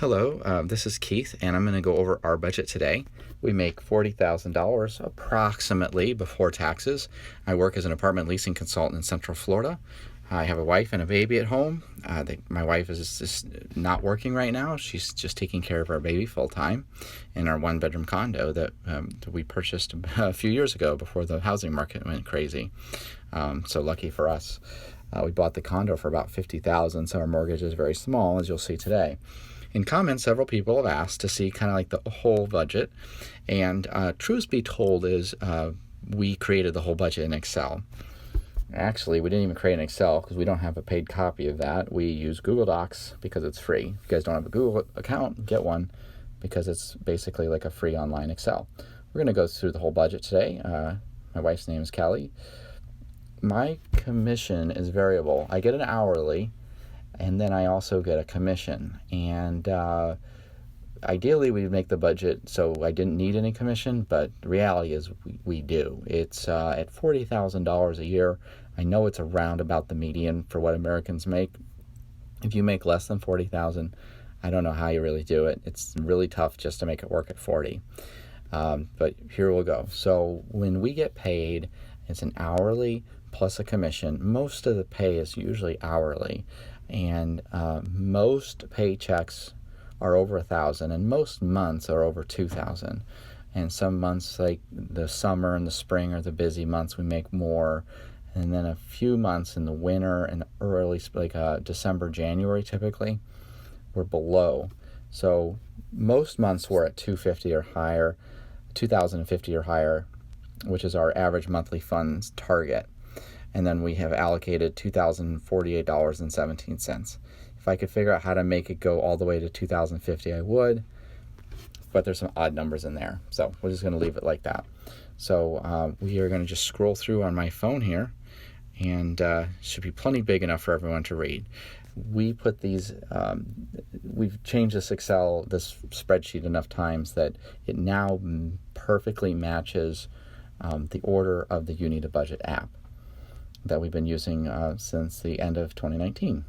Hello, this is Keith, and I'm going to go over our budget today. We make $40,000 approximately before taxes. I work as an apartment leasing consultant in Central Florida. I have a wife and a baby at home. My wife is just not working right now. She's just taking care of our baby full time in our one-bedroom condo that we purchased a few years ago before the housing market went crazy. So lucky for us. We bought the condo for about $50,000, so our mortgage is very small, as you'll see today. In comments, several people have asked to see kind of like the whole budget, and truth be told is we created the whole budget in Excel. Actually, we didn't even create an Excel because we don't have a paid copy of that. We use Google Docs because it's free. If you guys don't have a Google account, get one because it's basically like a free online Excel. We're going to go through the whole budget today. My wife's name is Kelly. My commission is variable. I get an hourly, and then I also get a commission. And ideally, we'd make the budget so I didn't need any commission, but the reality is we do. It's at $40,000 a year. I know it's around about the median for what Americans make. If you make less than $40,000, I don't know how you really do it. It's really tough just to make it work at 40. But here we'll go. So when we get paid, it's an hourly plus a commission. Most of the pay is usually hourly, and most paychecks are over $1,000, and most months are over $2,000. And some months, like the summer and the spring, are the busy months. We make more, and then a few months in the winter and early, like December, January, typically, we're below. So most months we're at $250 or higher, $2,050 or higher, which is our average monthly funds target. And then we have allocated $2,048.17. If I could figure out how to make it go all the way to $2,050, I would, but there's some odd numbers in there. So we're just going to leave it like that. So we are going to just scroll through on my phone here, and should be plenty big enough for everyone to read. We put these, we've changed this spreadsheet enough times that it now perfectly matches the order of the You Need a Budget app that we've been using since the end of 2019.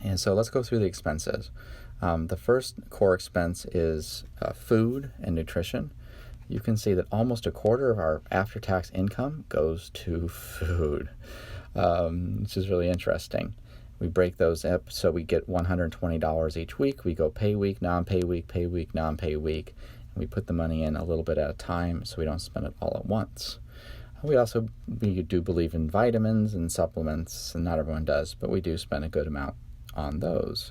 And so let's go through the expenses. The first core expense is food and nutrition. You can see that almost a quarter of our after-tax income goes to food, which is really interesting. We break those up so we get $120 each week. We go pay week, non-pay week, pay week, non-pay week. And we put the money in a little bit at a time so we don't spend it all at once. We do believe in vitamins and supplements, and not everyone does, but we do spend a good amount on those.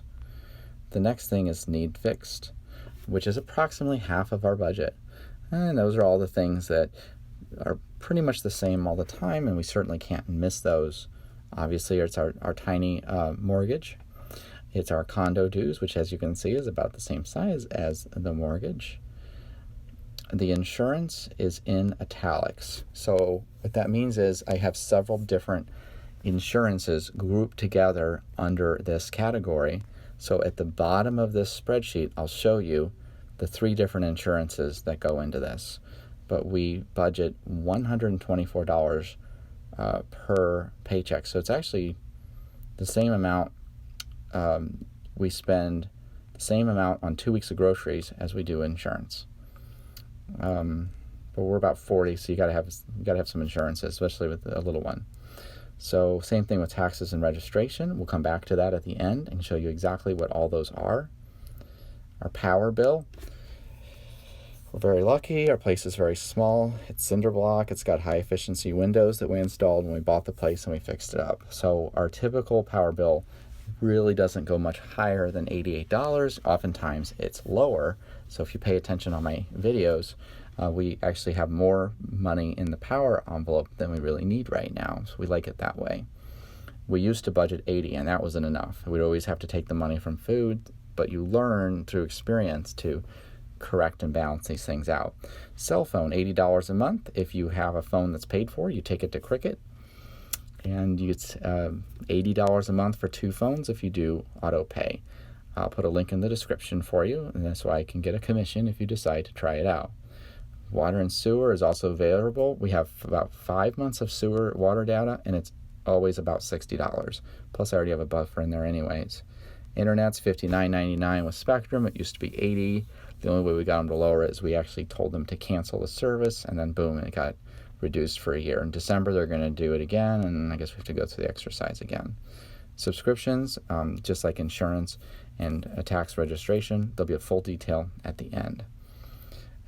The next thing is need fixed, which is approximately half of our budget. And those are all the things that are pretty much the same all the time, and we certainly can't miss those. Obviously, it's our tiny mortgage. It's our condo dues, which, as you can see, is about the same size as the mortgage. The insurance is in italics. So what that means is I have several different insurances grouped together under this category. So at the bottom of this spreadsheet, I'll show you the 3 different insurances that go into this. But we budget $124 per paycheck. So it's actually the same amount. We spend the same amount on 2 weeks of groceries as we do insurance. But we're about 40, so you gotta have some insurances, especially with a little one. So same thing with taxes and registration. We'll come back to that at the end and show you exactly what all those are. Our power bill. We're very lucky. Our place is very small. It's cinder block. It's got high efficiency windows that we installed when we bought the place and we fixed it up. So our typical power bill really doesn't go much higher than $88. Oftentimes it's lower. So if you pay attention on my videos, we actually have more money in the power envelope than we really need right now. So we like it that way. We used to budget $80, and that wasn't enough. We'd always have to take the money from food, but you learn through experience to correct and balance these things out. Cell phone, $80 a month. If you have a phone that's paid for, you take it to Cricket, and it's $80 a month for 2 phones if you do auto pay. I'll put a link in the description for you, and that's why I can get a commission if you decide to try it out. Water and sewer is also available. We have about 5 months of sewer water data, and it's always about $60. Plus, I already have a buffer in there anyways. Internet's $59.99 with Spectrum. It used to be $80. The only way we got them to lower it is we actually told them to cancel the service, and then boom, it got reduced for a year. In December, they're going to do it again, and I guess we have to go through the exercise again. Subscriptions, just like insurance and a tax registration, there'll be a full detail at the end.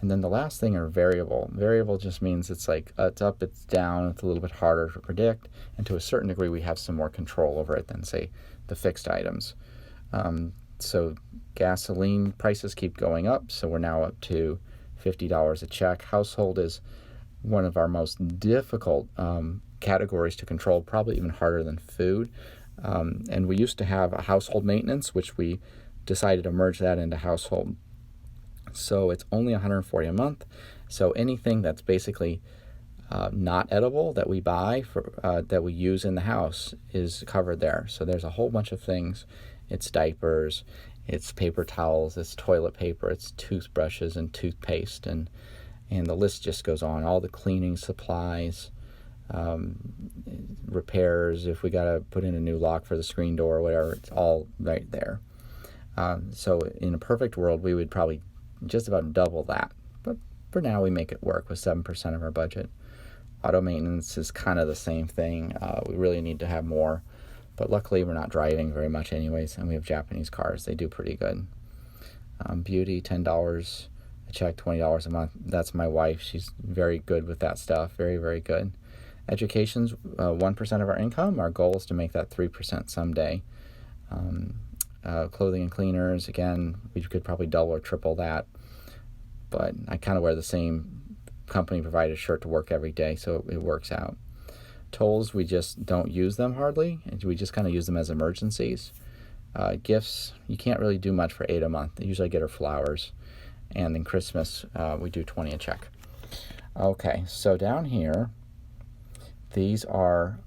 And then the last thing are variable. Variable just means it's like it's up, it's down, it's a little bit harder to predict, and to a certain degree we have some more control over it than, say, the fixed items. So gasoline prices keep going up, so we're now up to $50 a check. Household is one of our most difficult categories to control, probably even harder than food. And we used to have a household maintenance, which we decided to merge that into household. So it's only $140 a month. So anything that's basically not edible that we buy for that we use in the house is covered there. So there's a whole bunch of things. It's diapers, it's paper towels, it's toilet paper, it's toothbrushes and toothpaste, and the list just goes on. All the cleaning supplies, repairs, if we got to put in a new lock for the screen door or whatever, it's all right there. So in a perfect world, we would probably just about double that. But for now, we make it work with 7% of our budget. Auto maintenance is kind of the same thing. We really need to have more. But luckily, we're not driving very much anyways, and we have Japanese cars. They do pretty good. Beauty, $10 a check, $20 a month. That's my wife. She's very good with that stuff. Very, very good. Education's 1% of our income. Our goal is to make that 3% someday. Clothing and cleaners, again, we could probably double or triple that. But I kind of wear the same company-provided shirt to work every day, so it works out. Tolls, we just don't use them hardly. We just kind of use them as emergencies. Gifts, you can't really do much for $8 a month. Usually I get her flowers. And then Christmas, we do $20 a check. Okay, so down here, these are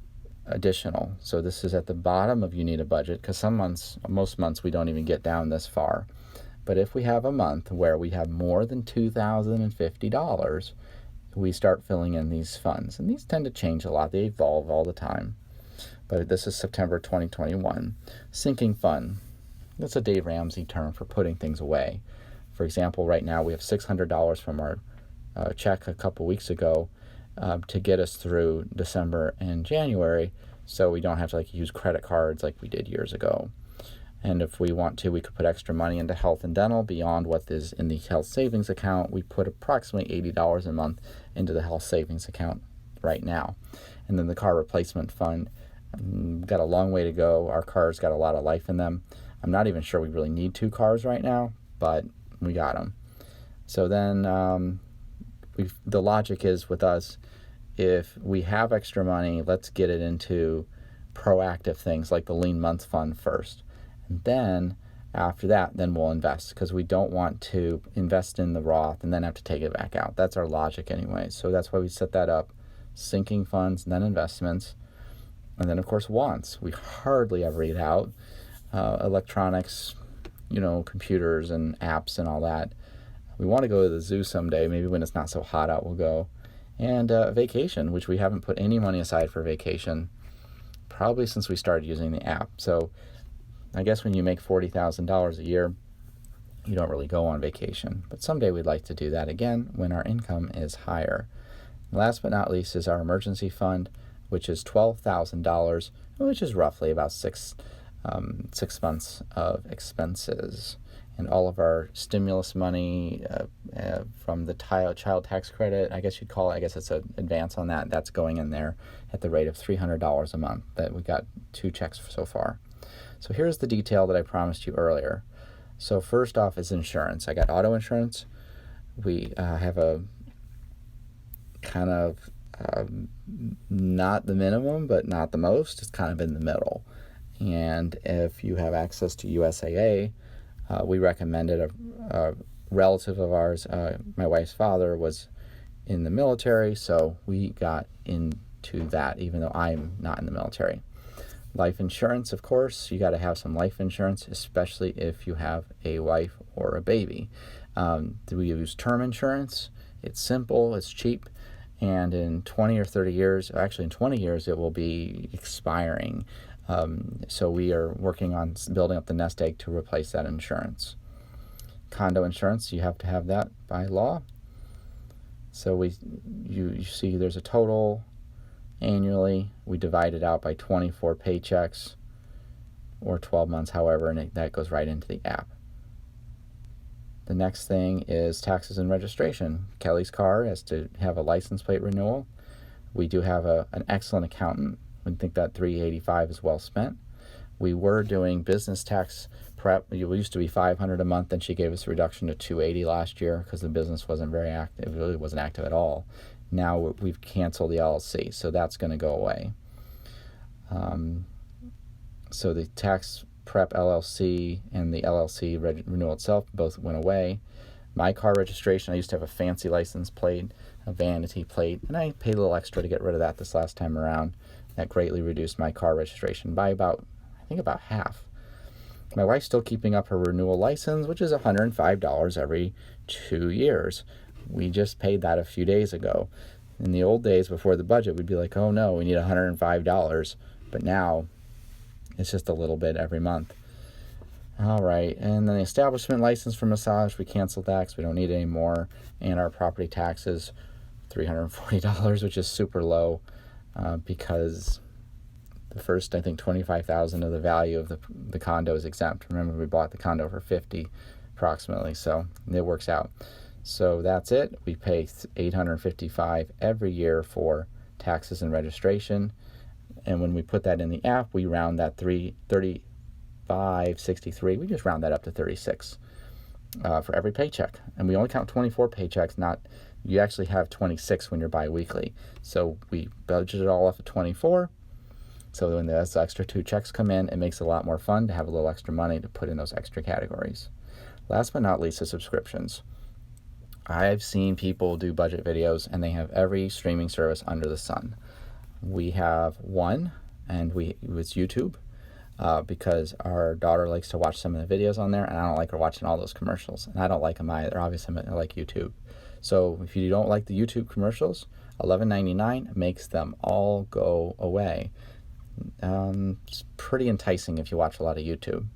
additional. So this is at the bottom of you need a budget, because most months we don't even get down this far. But if we have a month where we have more than $2,050, we start filling in these funds. And these tend to change a lot. They evolve all the time. But this is September 2021. Sinking fund. That's a Dave Ramsey term for putting things away. For example, right now we have $600 from our check a couple weeks ago to get us through December and January, so we don't have to use credit cards like we did years ago. And if we want to, we could put extra money into health and dental beyond what is in the health savings account. We put approximately $80 a month into the health savings account right now. And then the car replacement fund, got a long way to go. Our cars got a lot of life in them. I'm not even sure we really need 2 cars right now, but we got them. So then the logic is with us, if we have extra money, let's get it into proactive things like the lean month fund first. And then after that, then we'll invest, because we don't want to invest in the Roth and then have to take it back out. That's our logic anyway. So that's why we set that up. Sinking funds, and then investments. And then, of course, wants. We hardly ever eat out. Electronics, computers and apps and all that. We want to go to the zoo someday. Maybe when it's not so hot out, we'll go. And vacation, which we haven't put any money aside for vacation probably since we started using the app. So I guess when you make $40,000 a year, you don't really go on vacation. But someday we'd like to do that again when our income is higher. Last but not least is our emergency fund, which is $12,000, which is roughly about 6 months of expenses. And all of our stimulus money from the child tax credit, I guess you'd call it, I guess it's an advance on that, that's going in there at the rate of $300 a month. That we got 2 checks so far. So here's the detail that I promised you earlier. So first off is insurance. I got auto insurance. We have a kind of not the minimum, but not the most. It's kind of in the middle. And if you have access to USAA, we recommended a relative of ours. My wife's father was in the military, so we got into that, even though I'm not in the military. Life insurance, of course, you got to have some life insurance, especially if you have a wife or a baby. Do we use term insurance? It's simple, it's cheap, and in 20 or 30 years, actually in 20 years, it will be expiring. So we are working on building up the nest egg to replace that insurance. Condo insurance, you have to have that by law. So you see there's a total annually. We divide it out by 24 paychecks or 12 months, however, and that goes right into the app. The next thing is taxes and registration. Kelly's car has to have a license plate renewal. We do have an excellent accountant. We think that $385 is well spent. We were doing business tax prep. It used to be $500 a month, and she gave us a reduction to $280 last year because the business wasn't very active. It really wasn't active at all. Now we've canceled the LLC, so that's going to go away. So the tax prep LLC and the LLC renewal itself both went away. My car registration, I used to have a fancy license plate, a vanity plate, and I paid a little extra to get rid of that this last time around. That greatly reduced my car registration by about half. My wife's still keeping up her renewal license, which is $105 every 2 years. We just paid that a few days ago. In the old days before the budget, we'd be like, oh no, we need $105. But now it's just a little bit every month. All right, and then the establishment license for massage, we canceled that because we don't need it anymore. And our property taxes, $340, which is super low because the first, I think, $25,000 of the value of the condo is exempt. Remember, we bought the condo for $50 approximately, so it works out. So that's it. We pay $855 every year for taxes and registration. And when we put that in the app, we round that $35.63. We just round that up to 36 for every paycheck. And we only count 24 paychecks, you actually have 26 when you're biweekly. So we budget it all off of 24. So when those extra 2 checks come in, it makes it a lot more fun to have a little extra money to put in those extra categories. Last but not least, the subscriptions. I've seen people do budget videos and they have every streaming service under the sun. We have one, and it's YouTube, because our daughter likes to watch some of the videos on there, and I don't like her watching all those commercials, and I don't like them either. Obviously, I like YouTube. So if you don't like the YouTube commercials, $11.99 makes them all go away. It's pretty enticing if you watch a lot of YouTube.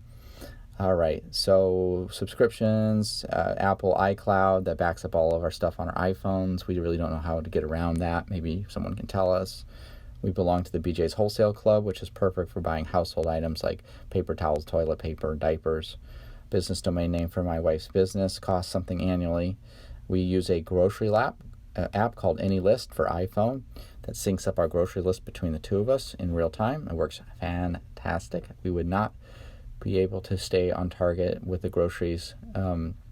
All right, so subscriptions, Apple iCloud, that backs up all of our stuff on our iPhones. We really don't know how to get around that. Maybe someone can tell us. We belong to the BJ's Wholesale Club, which is perfect for buying household items like paper towels, toilet paper, diapers. Business domain name for my wife's business costs something annually. We use a grocery app called AnyList for iPhone that syncs up our grocery list between the two of us in real time. It works fantastic. We would not be able to stay on target with the groceries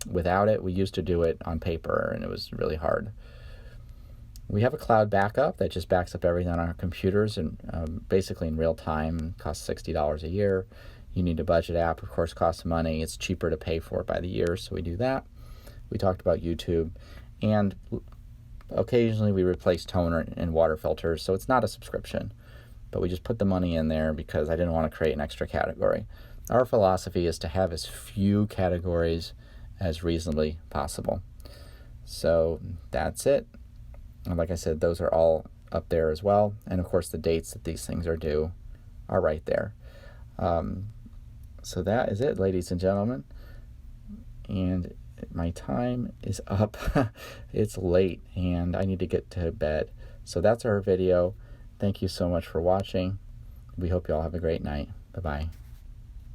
without it. We used to do it on paper, and it was really hard. We have a cloud backup that just backs up everything on our computers and basically in real time. It costs $60 a year. You need a budget app, of course, costs money. It's cheaper to pay for it by the year, so we do that. We talked about YouTube, and occasionally we replace toner and water filters, so it's not a subscription, but we just put the money in there because I didn't want to create an extra category. Our philosophy is to have as few categories as reasonably possible. So that's it. And like I said, those are all up there as well. And of course, the dates that these things are due are right there. So that is it, ladies and gentlemen. And my time is up. It's late and I need to get to bed. So that's our video. Thank you so much for watching. We hope you all have a great night. Bye-bye.